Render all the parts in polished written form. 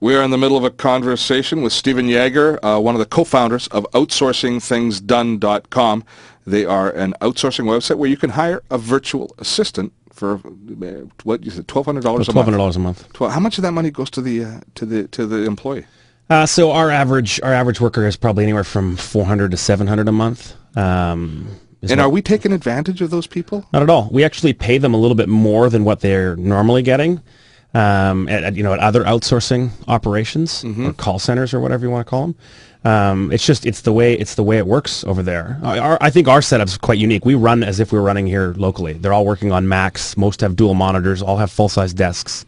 We are in the middle of a conversation with Stephen Yeager, one of the co-founders of OutsourcingThingsDone.com. They are an outsourcing website where you can hire a virtual assistant for what you said, $1,200 a month. $1,200 a month. How much of that money goes to the employee? So our average worker is probably anywhere from $400 to $700 a month. And are we taking advantage of those people? Not at all. We actually pay them a little bit more than what they're normally getting at other outsourcing operations or call centers or whatever you want to call them. It's the way it works over there. I think our setup's quite unique. We run as if we were running here locally. They're all working on Macs. Most have dual monitors. All have full-size desks.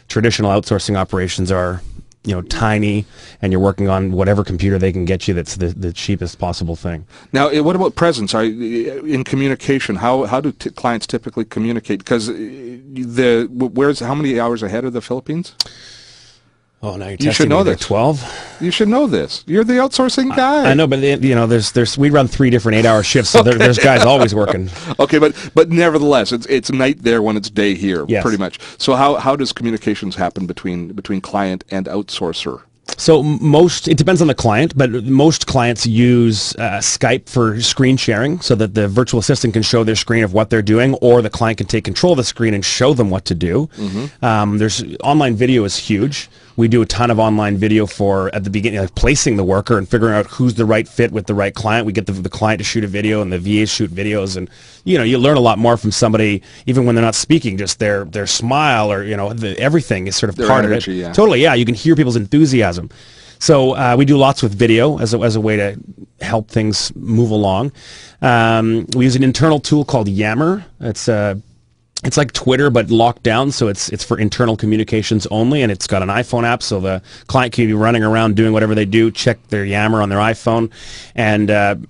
Traditional outsourcing operations are tiny, and you're working on whatever computer they can get you that's the cheapest possible thing. Now, what about presence? In communication, how do clients typically communicate? Because how many hours ahead of the Philippines? Oh, now you should know this. 12. You should know this. You're the outsourcing guy. I know, but we run 3 different 8-hour shifts, so there's guys always working. Okay, but nevertheless, it's night there when it's day here, yes. Pretty much. So how does communications happen between client and outsourcer? So it depends on the client, but most clients use Skype for screen sharing so that the virtual assistant can show their screen of what they're doing, or the client can take control of the screen and show them what to do. There's online video is huge. We do a ton of online video at the beginning, like placing the worker and figuring out who's the right fit with the right client. We get the client to shoot a video and the VAs shoot videos, and you learn a lot more from somebody even when they're not speaking. Just their smile or everything is sort of their part energy, of it. Yeah. Totally, yeah. You can hear people's enthusiasm. So we do lots with video as a way to help things move along. We use an internal tool called Yammer. It's like Twitter, but locked down, so it's for internal communications only, and it's got an iPhone app, so the client can be running around doing whatever they do, check their Yammer on their iPhone, and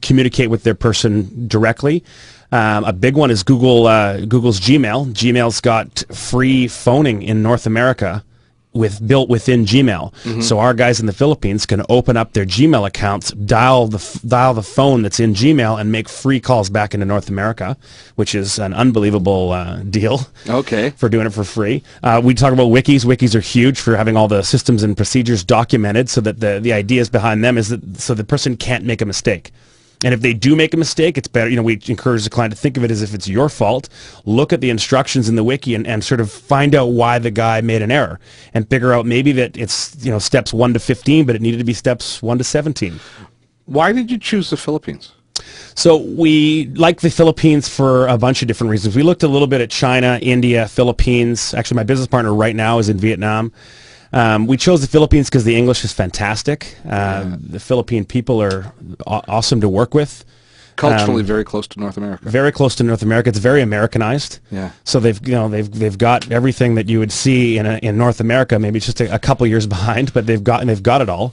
communicate with their person directly. A big one is Google's Gmail. Gmail's got free phoning in North America built within Gmail. So our guys in the Philippines can open up their Gmail accounts, dial the phone that's in Gmail, and make free calls back into North America, which is an unbelievable deal. Okay. For doing it for free. We talk about wikis. Wikis are huge for having all the systems and procedures documented, so that the ideas behind them is that so the person can't make a mistake. And if they do make a mistake, it's better. We encourage the client to think of it as if it's your fault. Look at the instructions in the wiki and sort of find out why the guy made an error, and figure out maybe that it's steps 1 to 15, but it needed to be steps 1 to 17. Why did you choose the Philippines? So we like the Philippines for a bunch of different reasons. We looked a little bit at China, India, Philippines. Actually, my business partner right now is in Vietnam. We chose the Philippines because the English is fantastic. The Philippine people are awesome to work with. Culturally, very close to North America. Very close to North America. It's very Americanized. Yeah. So they've got everything that you would see in North America. Maybe it's just a couple years behind, but they've got it all.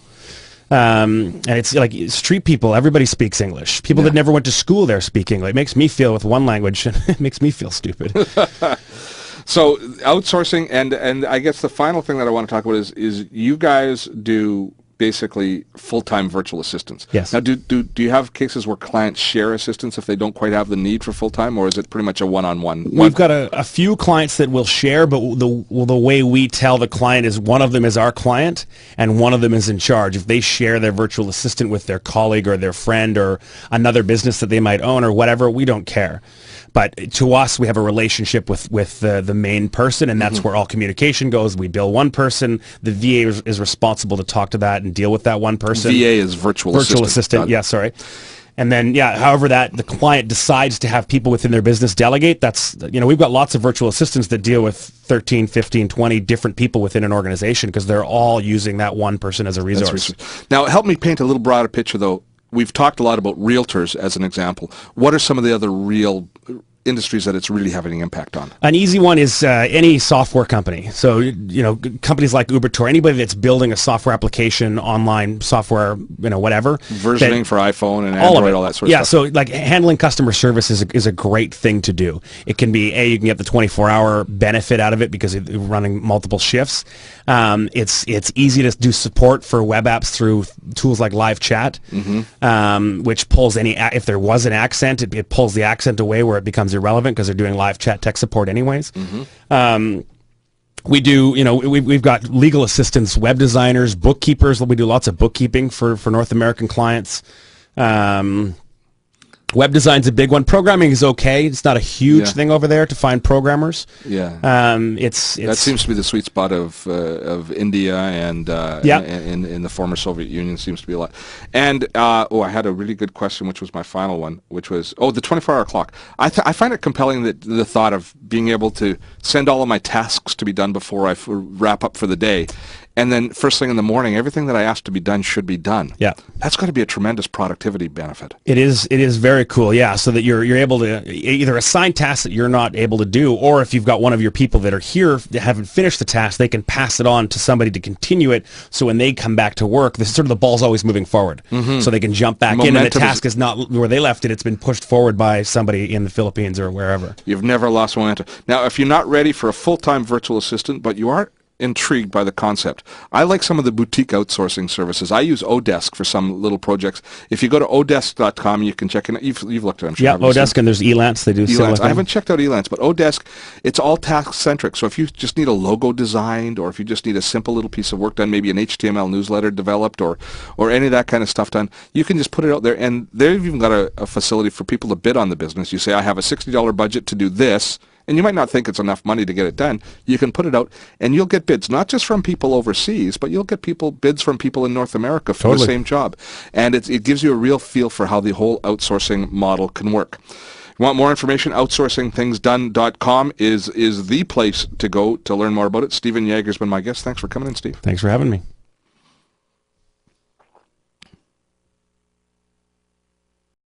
And it's like street people. Everybody speaks English. People that never went to school there speak English. It makes me feel with one language. It makes me feel stupid. So outsourcing, and I guess the final thing that I want to talk about is you guys do basically full-time virtual assistants. Yes. Now, do you have cases where clients share assistants if they don't quite have the need for full-time, or is it pretty much a one-on-one? We've got a few clients that will share, but the way we tell the client is one of them is our client and one of them is in charge. If they share their virtual assistant with their colleague or their friend or another business that they might own or whatever, we don't care. But to us, we have a relationship with the main person, and that's where all communication goes. We bill one person. The VA is responsible to talk to that and deal with that one person. VA is virtual assistant. Yeah, sorry. And then, however the client decides to have people within their business delegate, we've got lots of virtual assistants that deal with 13, 15, 20 different people within an organization because they're all using that one person as a resource. Now, help me paint a little broader picture, though. We've talked a lot about realtors as an example. What are some of the other real industries that it's really having an impact on? An easy one is any software company. So, companies like Ubertor, anybody that's building a software application, online software, whatever. Versioning for iPhone and Android, all that sort of stuff. Yeah, so like handling customer service is a great thing to do. It can be, you can get the 24-hour benefit out of it because you're running multiple shifts. It's easy to do support for web apps through tools like live chat, which pulls if there was an accent, it pulls the accent away where it becomes irrelevant because they're doing live chat tech support anyways. we've got legal assistants, web designers, bookkeepers. We do lots of bookkeeping for North American clients. Web design's a big one. Programming is okay. It's not a huge thing over there to find programmers. Yeah. It's that seems to be the sweet spot of India and in the former Soviet Union seems to be a lot. And I had a really good question, which was my final one, which was the 24-hour clock. I find it compelling that the thought of being able to send all of my tasks to be done before I wrap up for the day. And then first thing in the morning, everything that I asked to be done should be done. Yeah, that's got to be a tremendous productivity benefit. It is very cool. Yeah, so that you're able to either assign tasks that you're not able to do, or if you've got one of your people that are here that haven't finished the task, they can pass it on to somebody to continue it. So when they come back to work, the ball's always moving forward. So they can jump back in, and the task is not where they left it. It's been pushed forward by somebody in the Philippines or wherever. You've never lost momentum. Now, if you're not ready for a full-time virtual assistant, but you are intrigued by the concept, I like some of the boutique outsourcing services. I use Odesk for some little projects. If you go to odesk.com, you can check in. You've looked at it, I'm sure. Yeah, Odesk, and there's Elance. They do Elance. I haven't checked out Elance, but Odesk, it's all task-centric. So if you just need a logo designed, or if you just need a simple little piece of work done, maybe an HTML newsletter developed, or any of that kind of stuff done, you can just put it out there. And they've even got a facility for people to bid on the business. You say, I have a $60 budget to do this, and you might not think it's enough money to get it done. You can put it out, and you'll get bids, not just from people overseas, but you'll get bids from people in North America for the same job. And it gives you a real feel for how the whole outsourcing model can work. You want more information? OutsourcingThingsDone.com is the place to go to learn more about it. Stephen Yeager's been my guest. Thanks for coming in, Steve. Thanks for having me.